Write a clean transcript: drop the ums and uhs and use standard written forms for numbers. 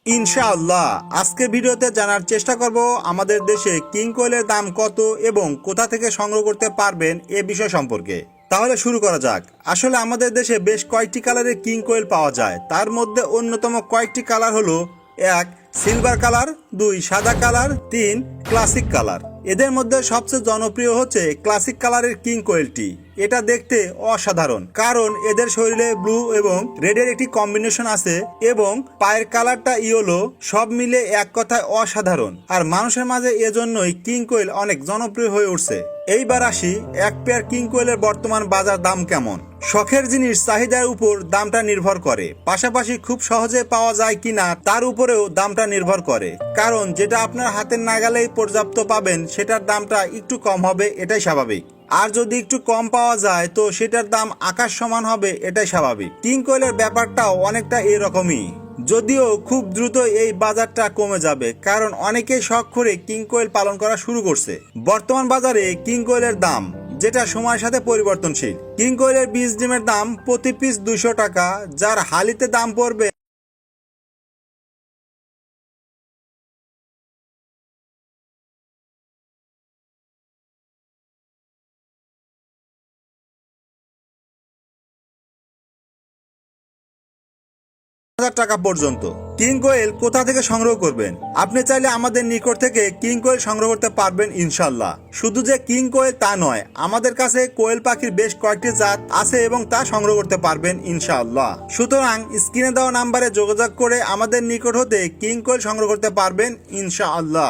ইনশাআল্লাহ আজকে ভিডিওতে জানার চেষ্টা করব আমাদের দেশে কিং কোয়েলের দাম কত এবং কোথা থেকে সংগ্রহ করতে পারবেন এ বিষয় সম্পর্কে। তাহলে শুরু করা যাক। আসলে আমাদের দেশে বেশ কয়েকটি কালারের কিং কোয়েল পাওয়া যায়। তার মধ্যে অন্যতম কয়েকটি কালার হলো: 1 সিলভার কালার, 2 সাদা কালার, 3 ক্লাসিক কালার। এদের মধ্যে সবচেয়ে জনপ্রিয় হচ্ছে ক্লাসিক কালারের কিং কোয়েলটি। এটা দেখতে অসাধারণ, কারণ এদের শরীরে ব্লু এবং রেডের একটি কম্বিনেশন আছে এবং পায়ের কালারটা ইয়েলো। সব মিলে এক কথায় অসাধারণ, আর মানুষের মাঝে এজন্যই কিং কোয়েল অনেক জনপ্রিয় হয়ে উঠছে। এইবার আসি এক পেয়ার কিং কোয়েলের বর্তমান বাজার দাম কেমন। শখের জিনিস চাহিদার উপর দামটা নির্ভর করে, পাশাপাশি খুব সহজে পাওয়া যায় কিনা তার উপরেও দামটা নির্ভর করে। কারণ যেটা আপনার হাতের নাগালেই পর্যাপ্ত পাবেন সেটার দামটা একটু কম হবে, এটাই স্বাভাবিক। আর যদি একটু কম পাওয়া যায় তো সেটার দাম আকাশ সমান হবে, এটাই স্বাভাবিক। কিং কোয়েলের ব্যাপারটাও অনেকটা এরকমই, যদিও খুব দ্রুত এই বাজারটা কমে যাবে, কারণ অনেকেই শখ করে কিং কোয়েল পালন করা শুরু করছে। বর্তমান বাজারে কিং কোয়েলের দাম, যেটা সময়ের সাথে পরিবর্তনশীল। কিং কোয়েলের বীজ ডিমের দাম প্রতি পিস 200 টাকা, যার হালিতে দাম পড়বে টাকা পর্যন্ত। কিং কোয়েল কোথা থেকে সংগ্রহ করবেন? আপনি চাইলে আমাদের নিকট থেকে কিং কোয়েল সংগ্রহ করতে পারবেন ইনশাল্লাহ। শুধু যে কিং কোয়েল তা নয়, আমাদের কাছে কোয়েল পাখির বেশ কয়েকটি জাত আছে এবং তা সংগ্রহ করতে পারবেন ইনশাআল্লাহ। সুতরাং স্ক্রিনে দেওয়া নাম্বারে যোগাযোগ করে আমাদের নিকট হতে কিং কোয়েল সংগ্রহ করতে পারবেন ইনশাআল্লাহ।